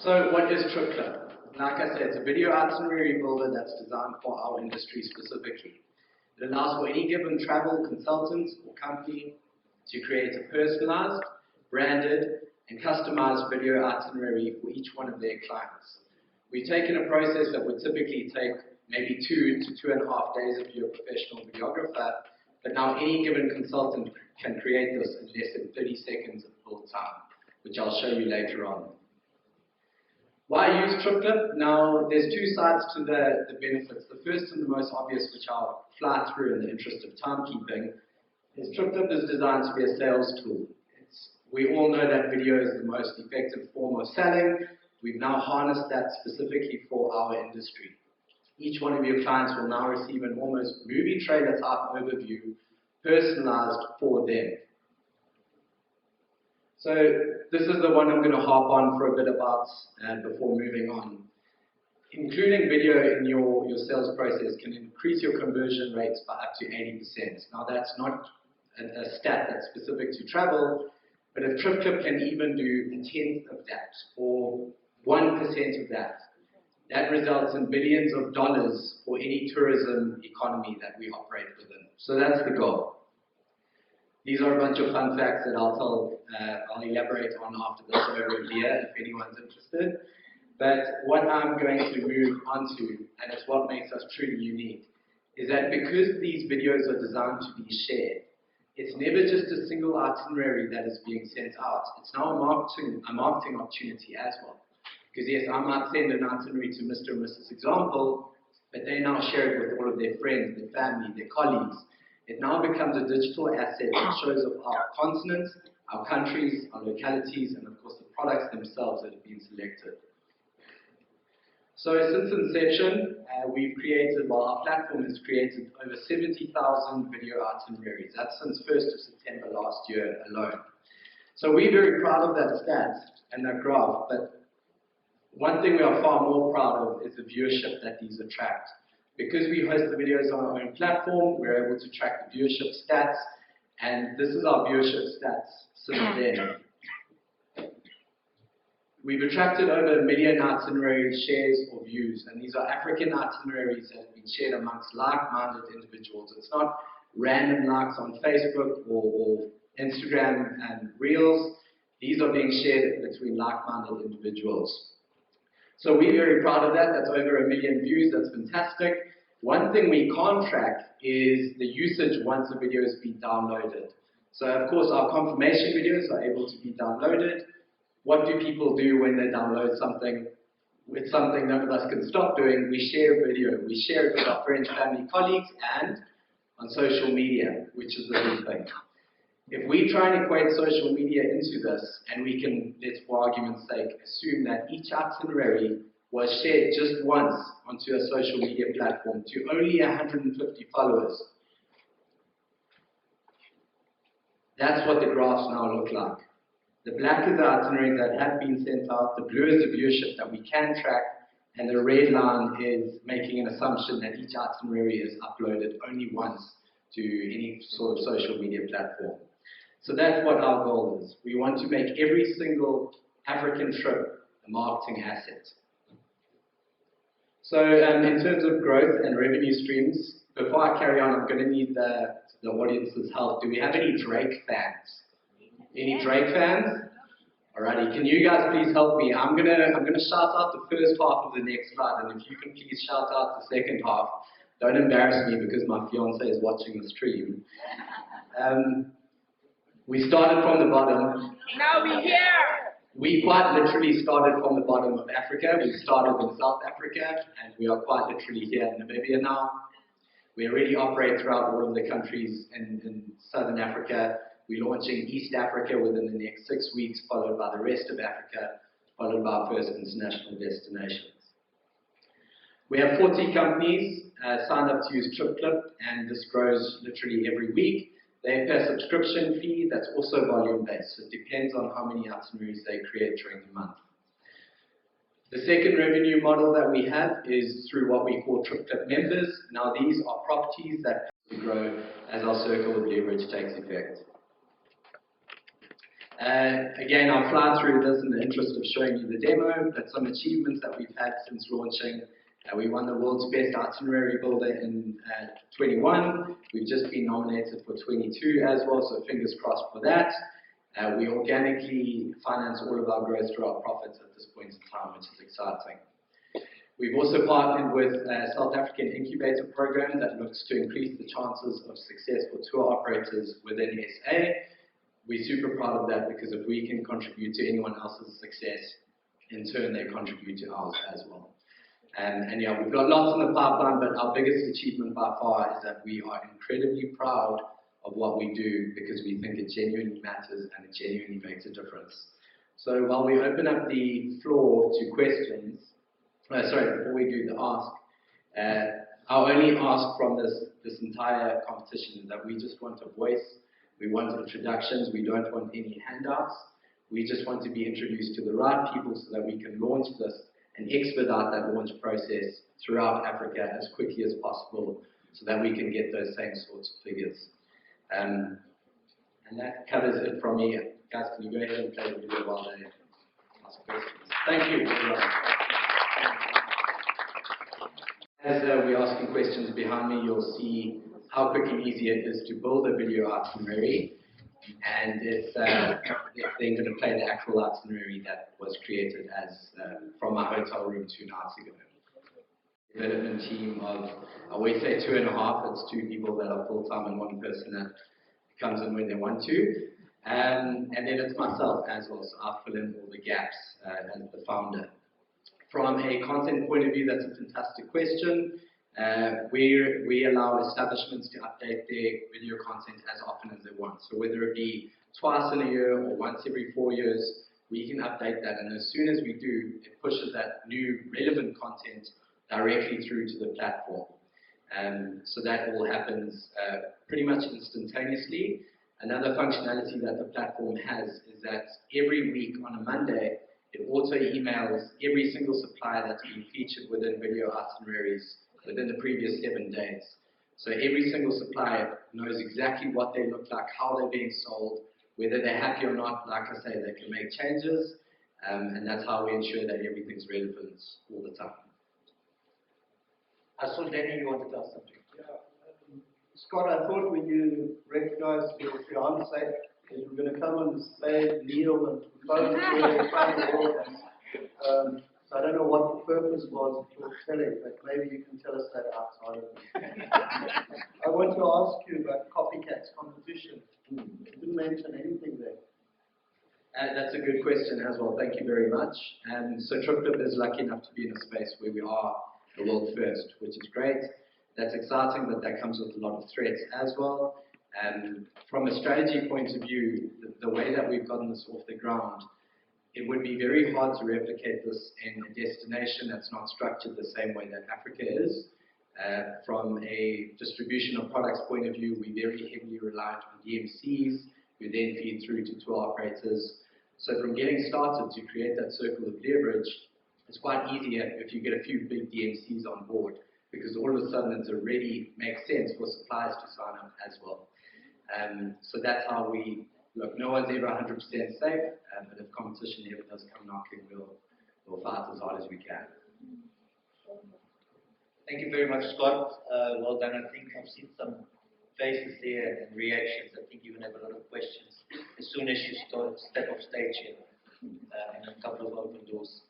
So what is TripClip? Like I said, it's a video itinerary builder that's designed for our industry specifically. It allows for any given travel consultant or company to create a personalized, branded, and customized video itinerary for each one of their clients. We've taken a process that would typically take maybe 2 to 2.5 days if you're a professional videographer, but now any given consultant can create this in less than 30 seconds of build time, which I'll show you later on. Why use TripClip? Now, there's two sides to the benefits. The first and the most obvious, which I'll fly through in the interest of timekeeping, is TripClip is designed to be a sales tool. We all know that video is the most effective form of selling. We've now harnessed that specifically for our industry. Each one of your clients will now receive an almost movie trailer type overview, personalized for them. So this is the one I'm going to harp on for a bit about before moving on. Including video in your sales process can increase your conversion rates by up to 80%. Now that's not a stat that's specific to travel, but if TripClip can even do 1/10 of that, or 1% of that, that results in billions of dollars for any tourism economy that we operate within. So that's the goal. These are a bunch of fun facts that I'll elaborate on after this over here if anyone's interested. But what I'm going to move on to, and it's what makes us truly unique, is that because these videos are designed to be shared, it's never just a single itinerary that is being sent out. It's now a marketing opportunity as well. Because yes, I might send an itinerary to Mr. and Mrs. Example, but they now share it with all of their friends, their family, their colleagues. It now becomes a digital asset that shows off our continents, our countries, our localities, and of course the products themselves that have been selected. So since inception, our platform has created over 70,000 video itineraries. That's since 1st of September last year alone. So we're very proud of that stat and that graph, but one thing we are far more proud of is the viewership that these attract. Because we host the videos on our own platform, we're able to track the viewership stats, and this is our viewership stats since then. We've attracted over 1 million itinerary shares or views, and these are African itineraries that have been shared amongst like-minded individuals. It's not random likes on Facebook or Instagram and Reels. These are being shared between like-minded individuals. So we're very proud of that. That's over 1 million views. That's fantastic. One thing we can't track is the usage once a video has been downloaded. So of course our confirmation videos are able to be downloaded. What do people do when they download something? It's something none of us can stop doing. We share a video. We share it with our friends, family, colleagues, and on social media, which is the big thing. If we try and equate social media into this, and we can, let's for argument's sake, assume that each itinerary was shared just once onto a social media platform to only 150 followers, that's what the graphs now look like. The black is the itineraries that have been sent out, the blue is the viewership that we can track, and the red line is making an assumption that each itinerary is uploaded only once to any sort of social media platform. So that's what our goal is. We want to make every single African trip a marketing asset. So in terms of growth and revenue streams, before I carry on, I'm going to need the audience's help. Do we have any Drake fans? Any Drake fans? Alrighty, can you guys please help me? I'm gonna shout out the first half of the next slide, and if you can please shout out the second half. Don't embarrass me because my fiance is watching the stream. We started from the bottom. Now we're here. We quite literally started from the bottom of Africa. We started in South Africa, and we are quite literally here in Namibia now. We already operate throughout all of the countries in Southern Africa. We're launching East Africa within the next 6 weeks, followed by the rest of Africa, followed by our first international destinations. We have 40 companies signed up to use TripClip, and this grows literally every week. They pay a subscription fee that's also volume-based, so it depends on how many itineraries they create during the month. The second revenue model that we have is through what we call TripClip members. Now these are properties that grow as our circle of leverage takes effect. Again, I'll fly through this in the interest of showing you the demo, but some achievements that we've had since launching. We won the world's best itinerary builder in 21. We've just been nominated for 22 as well, so fingers crossed for that. We organically finance all of our growth through our profits at this point in time, which is exciting. We've also partnered with a South African incubator program that looks to increase the chances of success for tour operators within SA. We're super proud of that because if we can contribute to anyone else's success, in turn they contribute to ours as well. And yeah, we've got lots in the pipeline, but our biggest achievement by far is that we are incredibly proud of what we do because we think it genuinely matters and it genuinely makes a difference. So while we open up the floor to questions, before we do the ask, our only ask from this entire competition is that we just want a voice, we want introductions, we don't want any handouts, we just want to be introduced to the right people so that we can launch this and expedite that launch process throughout Africa as quickly as possible so that we can get those same sorts of figures. And that covers it from me. Guys, can you go ahead and play the video while they ask questions? Thank you. As we're asking questions behind me, you'll see how quick and easy it is to build a video itinerary, and if they're going to play the actual itinerary that was created as from our hotel room 2 nights ago. Development team of, I always say 2.5, it's 2 people that are full-time and 1 person that comes in when they want to. And then it's myself as well, so I fill in all the gaps as the founder. From a content point of view, that's a fantastic question. We allow establishments to update their video content as often as they want. So whether it be twice in a year or once every 4 years, we can update that. And as soon as we do, it pushes that new relevant content directly through to the platform. So that all happens pretty much instantaneously. Another functionality that the platform has is that every week on a Monday, it auto emails every single supplier that's been featured within video itineraries within the previous 7 days. So every single supplier knows exactly what they look like, how they're being sold, whether they're happy or not. Like I say, they can make changes, and that's how we ensure that everything's relevant all the time. I saw Danny, you wanted to ask something. Yeah. Scott, I thought when you recognized your fiance, that you were going to come and display Neil and propose to her around the world. So I don't know what the purpose was for telling, but maybe you can tell us that outside of it. I want to ask you about copycats competition. You didn't mention anything there. That's a good question as well. Thank you very much. So TripClip is lucky enough to be in a space where we are the world first, which is great. That's exciting, but that comes with a lot of threats as well. From a strategy point of view, the way that we've gotten this off the ground, it would be very hard to replicate this in a destination that's not structured the same way that Africa is. From a distribution of products point of view, we're very heavily reliant on DMCs, who then feed through to tour operators. So from getting started to create that circle of leverage, it's quite easy if you get a few big DMCs on board, because all of a sudden it already makes sense for suppliers to sign up as well. So that's how we look. No one's ever 100% safe, but if competition ever does come knocking, we'll fight as hard as we can. Thank you very much, Scott. Well done. I think I've seen some faces there and reactions. I think you're going to have a lot of questions as soon as you step off stage here, and a couple of open doors.